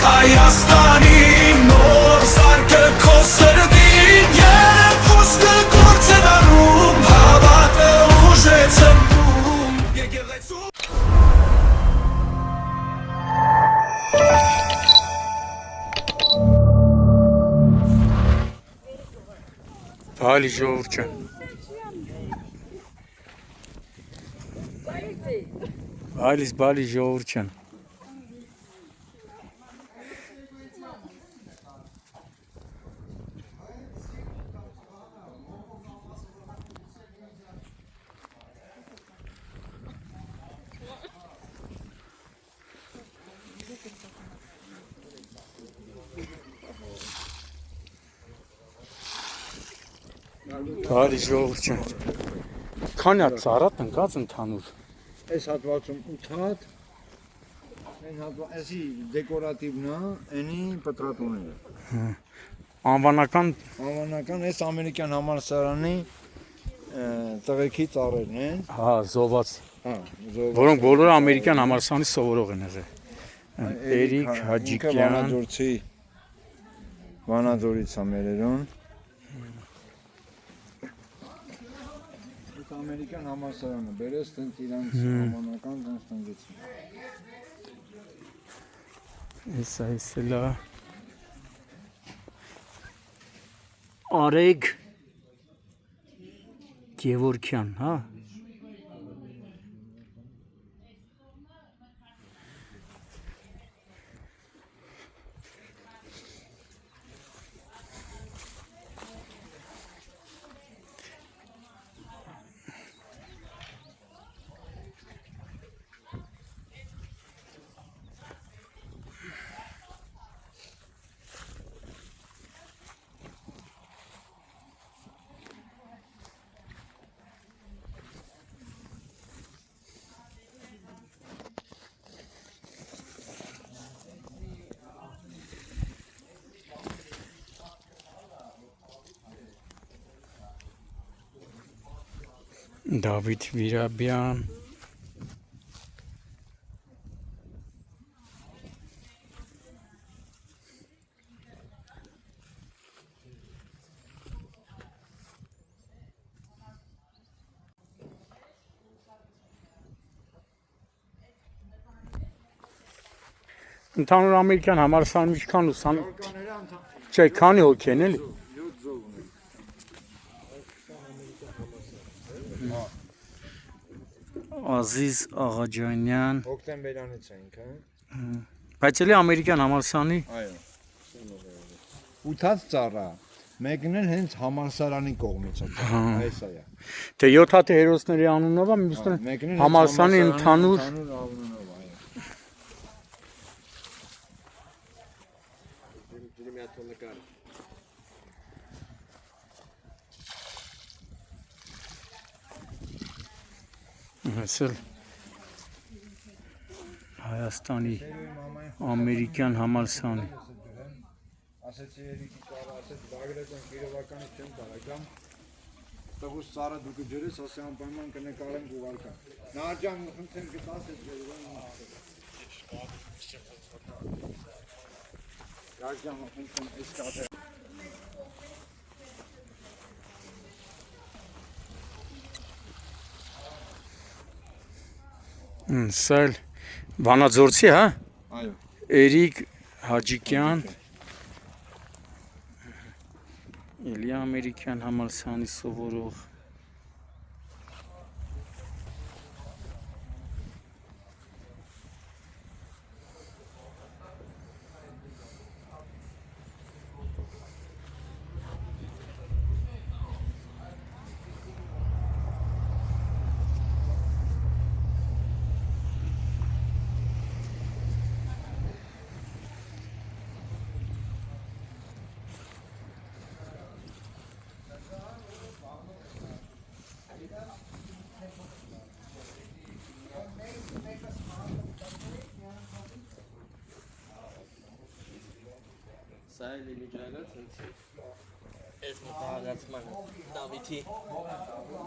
Հայաստանի նոր սարքը քո սրտին Երբ խոսքը գործ է դառնում Հավատը ուժ է ցնկում Եկեղեցու Բալի ժողովուրդ ջան Բալի ժողովուրդ ջան Բալի ժողովուրդ ջան Քանի հատ ծառատ ընկած ընդհանուր Այս հատվածում 8 հատ Այսի դեկորատիվն է, այնի պտրատուները Անվանական այս ամերիկյան համալսարանի տղեկի ծառերն են Հա, զոված Որոնք բոլորը ամերիկյան համալսարանի սովորող են եղել Էրիկ Հաջիկյան Վանաձորից է մերերուն Ամերիկյան համալսարանը բերես տենց իրանց համանական տենց տնգեցին Այս էլա Արեգ Գևորքյան, հա Դավիթ Վիրաբյան Ընդհանուր ամերիկյան համալսարանում ինչքան ուսանող Չէ, քանի հոգի են էլի Ազիզ Աղաջանյան Հոկտեմբերանից ենք, հա Բայց էլի ամերիկյան համալսարանի Այո 8 հատ ծառա Մեկն էլ հենց համալսարանի կողմից է այս է Թե 7 հատը հերոսների անունով է, մյուսները համալսարանի ընդհանուր Այսել Հայաստանի ամերիկյան համալսարանի Ասեցի Երիկի ծառը, ասեց Բագրատյան Կիրովականից չեմ տարական Տղուս ծառը դուք ջրես, ասի անպայման կնկարենք ուղարկան Նահաջան խնդրեմ գտաս էս Նահաջան խնդրեմ էս կատեր Սա էլ Վանաձորցի, հա? Այո Էրիկ Հաջիկյան Էլի ամերիկյան համալսարանի սովորող Սայլի միջայլած Ես մտահագացման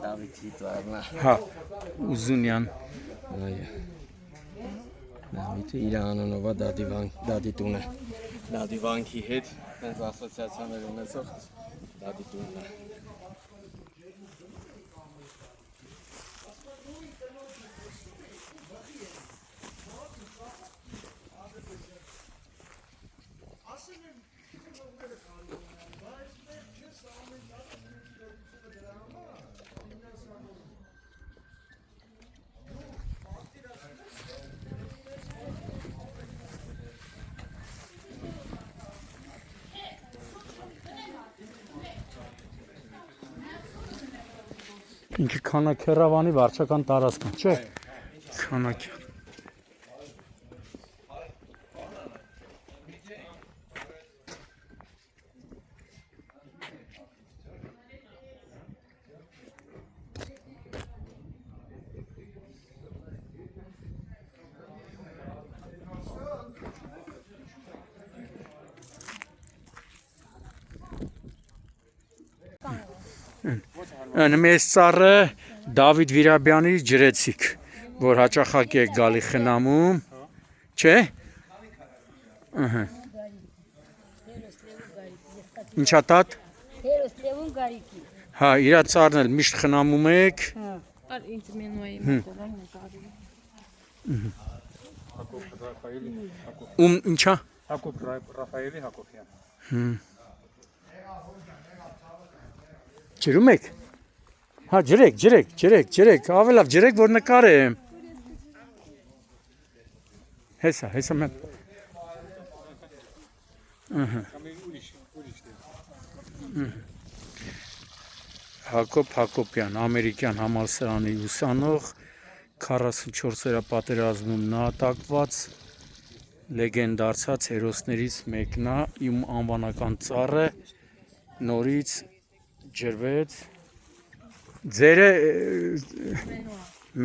Դավիթի ծառնա Հա, Ուզունյան Միտը իր անունով է դադի տունը։ Դադի վանքի հետ հենց ասոցիացիաներ ունեցող դադի տունն է։ Ինքը քանաքերավանի վարչական տարածքն չէ։ Քանակ։ Նմես ծառը Դավիթ Վիրաբյանի ջրեցիք, որ հաճախակ է գալի խնամում, չէ։ Ահա։ Ինչա տատ։ Հերոս լևուն գարիկի։ Հա, իրա ծառն էլ միշտ խնամում եք։ Հա, ար ինձ մենուայի մտերան նկարի։ Հակոբ Ռաֆայելի Ում ինչա։ Հակոբ Ռաֆայելի Հակոբյան։ Ջրում եք։ Հա, ջրեք, ավելավ ջրեք, որ նկարեմ։ Հեսա mən։ Հակոբ Հակոբյան, ամերիկյան համալսարանի ուսանող, 44-րդ պատերազմում նահատակված, լեգենդ դարձած հերոսներից մեկն է, իմ անվանական ծառը նորից ջրվեց։ Ձերը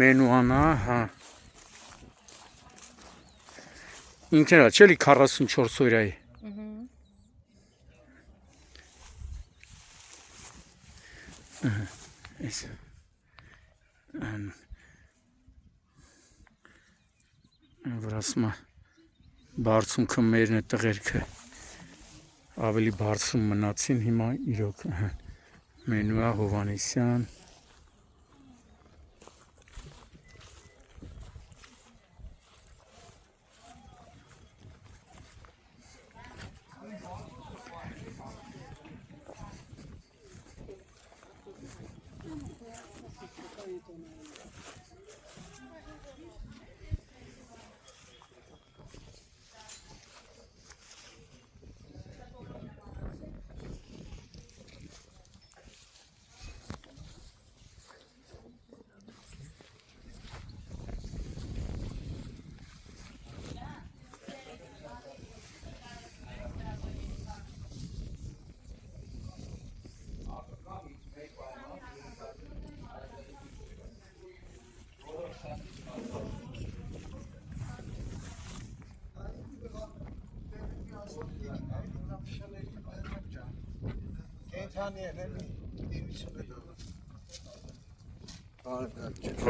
մենուանա, հա։ Ինքն էլ չէ՞ լի 44 օրայի։ Էս։ Վրասմա բարձունքը մերն է տղերքը ավելի բարձում մնացին հիմա իրոք Մենուա Հովանեսյան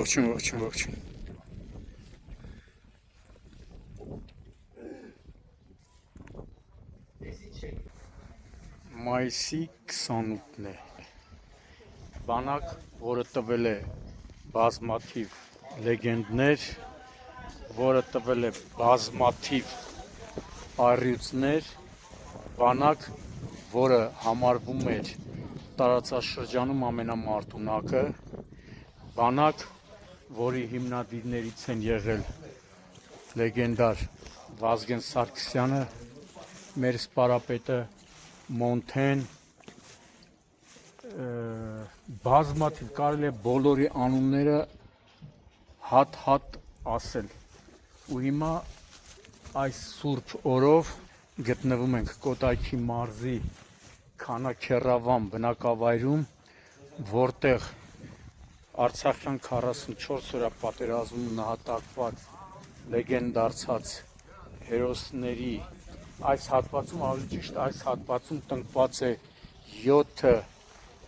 Ողջույն Մայիսի 28-ն է բանակ, որը տվել է բազմաթիվ լեգենդներ, որը տվել է բազմաթիվ առյուծներ, բանակ, որը համարվում էր տարածաշրջանում ամենամարտունակը, բանակ, որի հիմնադիրներից են եղել լեգենդար Վազգեն Սարգսյանը, մեր սպարապետը Մոնթեն, բազմաթիվ կարելի է բոլորի անունները հատ ասել ու հիմա այս սուրբ օրով գտնվում ենք Կոտայքի մարզի Քանաքեռավան բնակավայրում, որտեղ Արցախյան 44-րդ պատերազմում նահատակված լեգենդ դարձած հերոսների այս հատվածում, ավելի ճիշտ այս հատվածում տնկված է 7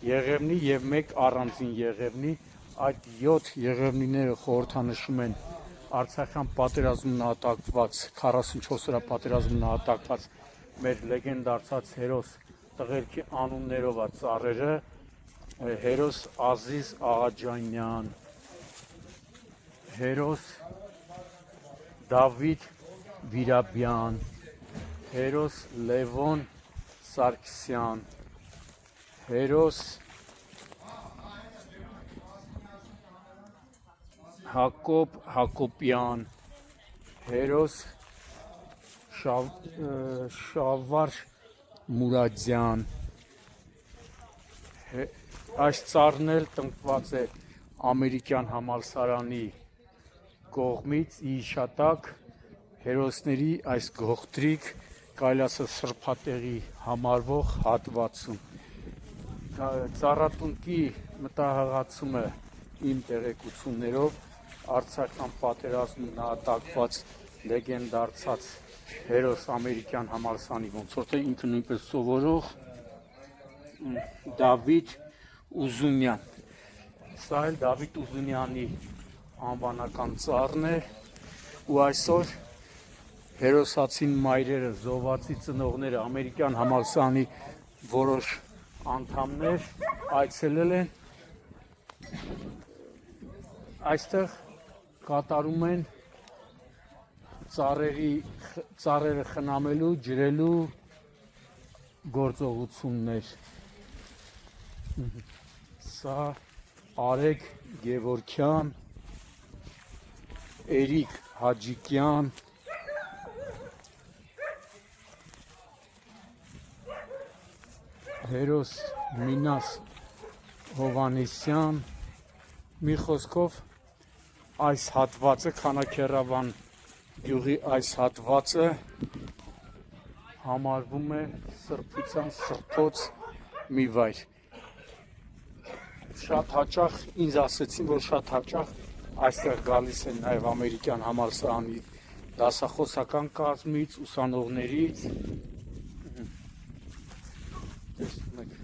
եղևնի եւ 1 առանձին եղևնի, այդ 7 եղևնիները խորհրդանշում են Արցախյան պատերազմում նահատակված 44 օրյա պատերազմում նահատակված մեր լեգենդ դարձած հերոս տղերքի անուններով է ծառերը հերոս Ազիզ Աղաջանյան, հերոս Դավիթ Վիրաբյան, հերոս Լևոն Սարգսյան, հերոս Հակոբ Հակոբյան, հերոս Շավար Մուրադյան, այս ծառն էլ տնկված է ամերիկյան համալսարանի կողմից իշատակ հերոսների այս գողտրիկ կարելի ասել սրբատեղի համարվող հատվածում ծառատունկի մտահղացումը իմ տեղեկություններով Արցախյան պատերազմում նահատակված լեգենդ դարձած հերոս ամերիկյան համալսարանի ոնց որ թե ինքը նույնպես սովորող Դավիթ Ուզունյան, սա էլ Դավիթ Ուզունյանի անվանական ծառն է ու այսօր հերոսացին մայրերը, զոհվածի ծնողները, ամերիկյան համալսարանի որոշ անդամներ այցելել են այստեղ կատարում են ծառերը խնամելու, ջրելու գործողություններ։ Սա Արեգ Գևորգյան, Էրիկ Հաջիկյան, հերոս Մինաս Հովանեսյան, մի խոսքով այս հատվածը Քանաքեռավան գյուղի այս հատվածը համարվում է սրբության սրբոց մի վայր։ Շատ հաճախ ինձ ասեցին, որ շատ հաճախ այստեղ գալիս են նաև ամերիկյան համալսարանի դասախոսական կազմից, ուսանողներից։ Տեսնում եք,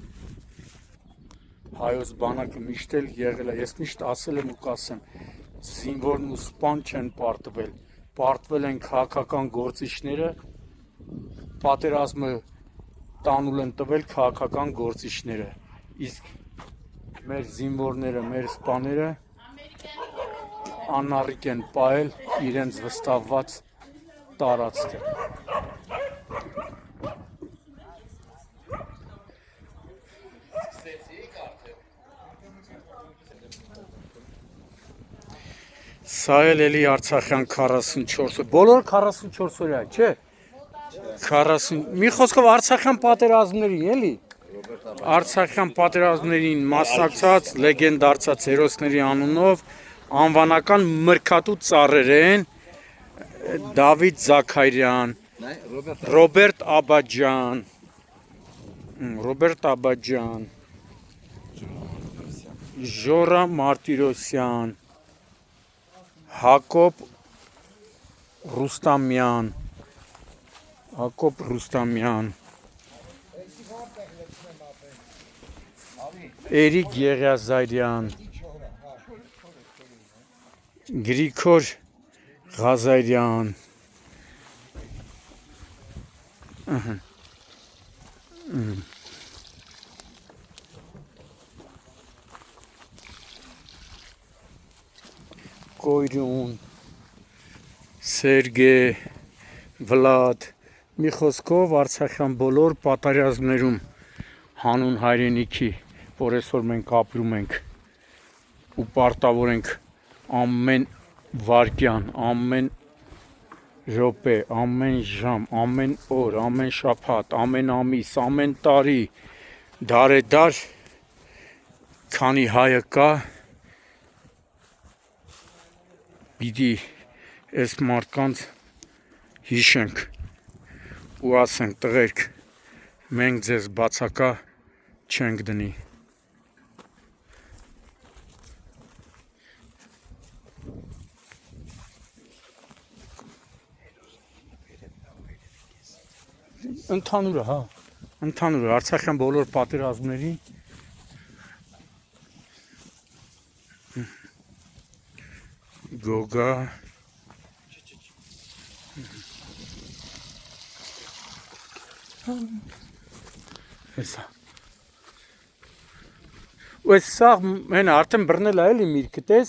հայոց բանակը միշտ էլ եղել է, ես միշտ ասել եմ ու կասեմ, զինվորն ու սպան չեն պարտվել, պարտվել են քաղաքական գործիչները, պատերազմը տանուլ են տվել քաղաքական գործիչները, իսկ մեր զինվորները, մեր սպաները անառիկ են պահել իրենց վստահված տարածքը։ Սա էլի Արցախյան 44, բոլոր 44 օրյա, չէ։ 40, մի խոսքով Արցախյան պատերազմների, էլի։ Արցախյան պատերազմներին մասնակցած լեգենդ դարձած հերոսների անունով անվանական մրգատու ծառեր են Դավիթ Զաքարյան, Ռոբերտ Աբաջյան, Ժորա Մարտիրոսյան, Հակոբ Ռուստամյան, Էրիկ Եղիազարյան, Գրիգոր Ղազարյան, Կոյրուն, Սերգե, Վլադ, մի խոսքով Արցախյան բոլոր պատերազմներում հանուն հայրենիքի, որ այսօր մենք ապրում ենք ու պարտավոր ենք ամեն վայրկյան, ամեն րոպե, ամեն ժամ, ամեն օր, ամեն շաբաթ, ամեն ամիս, ամեն տարի, դարեդար, քանի հայը կա, պիտի այս մարդկանց հիշենք ու ասենք տղերք, մենք ձեզ բացակա չենք դնի։ Ընդհանուրը, հա, ընդհանուրը Արցախյան բոլոր պատերազմների Գոգա, Հեսա։ Ու սա մեն արդեն բռնել է էլի միրգը, տես։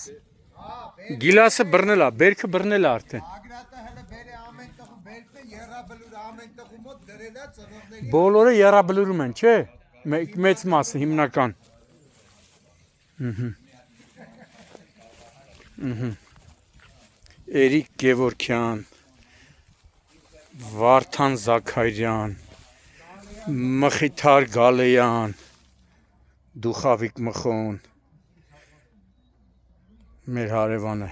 Գիլասը բռնել է, բերքը բռնել է արդեն։ Ագրատը հələ բերը ամեն տեղ բերքը երրաբլուր ամեն տեղ մոտ դրել է ծնողների Բոլորը երաբլուրում են, չէ՞։ Մեծ մասը հիմնական։ Էրիկ Գևորգյան, Վարդան Զաքարյան, Մխիթար Գալեյան, Դուխավիկ Մխոն, մեր հարևանը,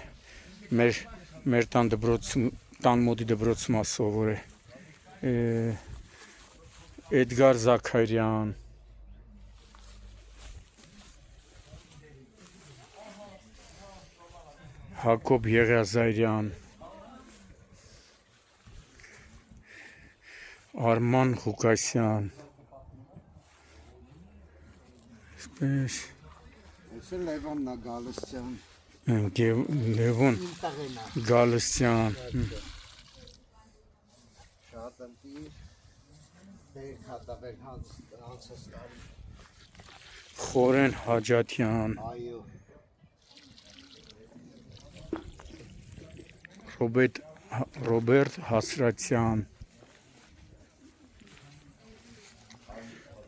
մեր տան մոդի դպրոցում սովոր է, Էդգար Զաքարյան, Հակոբ Եղիազարյան, Արման Ղուկասյան, այսպես Այսը Լևոնն է Գալստյան Լևոն Գալստյան, շատ ընտիր բերք հատավեր հանցս տարի Խորեն Հաջաթյան, այո Ռոբերտ Հասրացյան,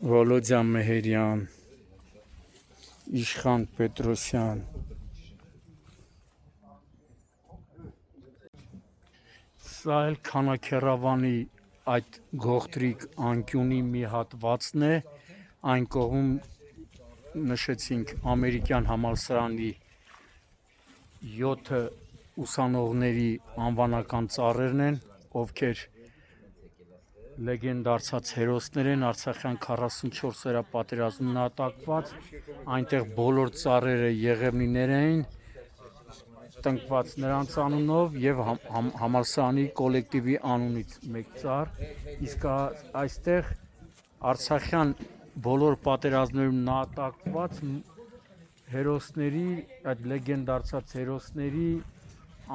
Վոլոդյա Մեհերյան, Իշխան Պետրոսյան, սա էլ Քանաքեռավանի այդ գողտրիկ անկյունի մի հատվածն է, այն կողմում նշեցինք ամերիկյան համալսարանի 7 ուսանողների անվանական ծառերն են, ովքեր լեգենդարցած հերոսներ են, Արցախյան 44-օրյա պատերազմում նահատակված, այնտեղ բոլոր ծառերը եղևնիներ էին, տնկված նրանց անունով եւ համալսարանի կոլեկտիվի անունից մեկ ծառ, իսկ այստեղ Արցախյան բոլոր պատերազմներում նահատակված հերոսների, այդ լեգենդարցած հերոսների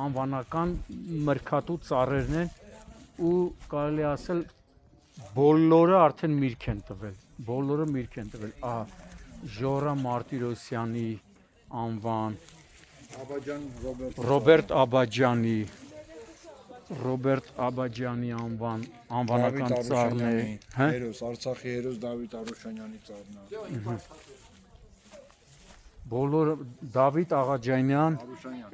անվանական մրգատու ծառերն են ու կարելի ասել բոլորը արդեն միրգ են տվել, ահա Ժորա Մարտիրոսյանի անվան, Ռոբերտ Աբաջյանի անվանական ծառն է, հերոս Արցախի հերոս Դավիթ Արուշանյանի ծառն է բոլորը Դավիթ Աղաջանյան,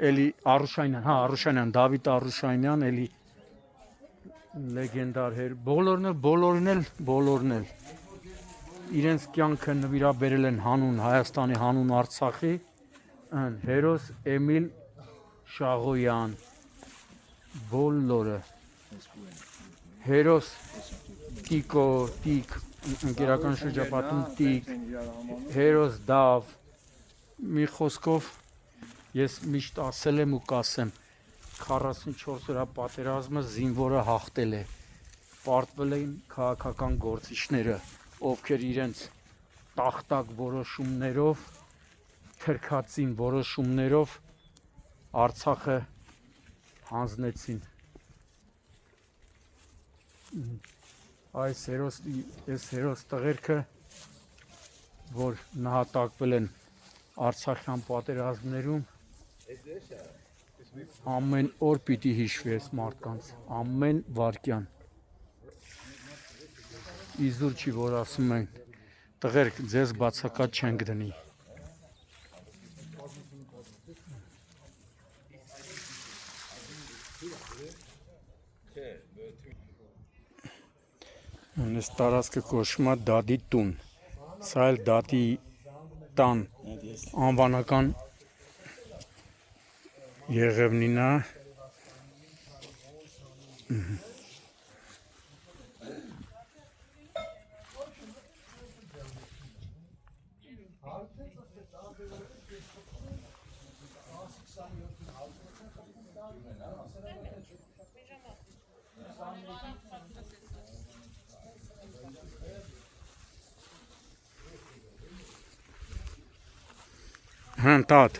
էլի Արուշանյան, Դավիթ Արուշանյան, էլի լեգենդար բոլորն էլ իրենց կյանքը նվիրաբերել են հանուն Հայաստանի, հանուն Արցախի, հերոս Էմիլ Շաղոյան, բոլորը, հերոս Տիկ, ընկերական շրջապատում Տիկ, հերոս Դավ, մի խոսքով ես միշտ ասել եմ ու կասեմ 44-օրյա պատերազմը զինվորը հաղթել է, պարտվել են քաղաքական գործիչները, ովքեր իրենց տախտակ որոշումներով, թրքածին որոշումներով Արցախը հանձնեցին։ Այս հերոս տղերքը, որ նահատակվել են Արցախյան պատերազմներում, ամեն օր պիտի հիշվի այս մարդկանց, ամեն վայրկյան։ Իզուր չի, որ ասում են, տղերք, ձեզ բացակայ չենք դնի։ Այս տարածքը կոչվում է Դադի տուն, սա էլ Դադի տան անվանական եղևնին է, Հն տատ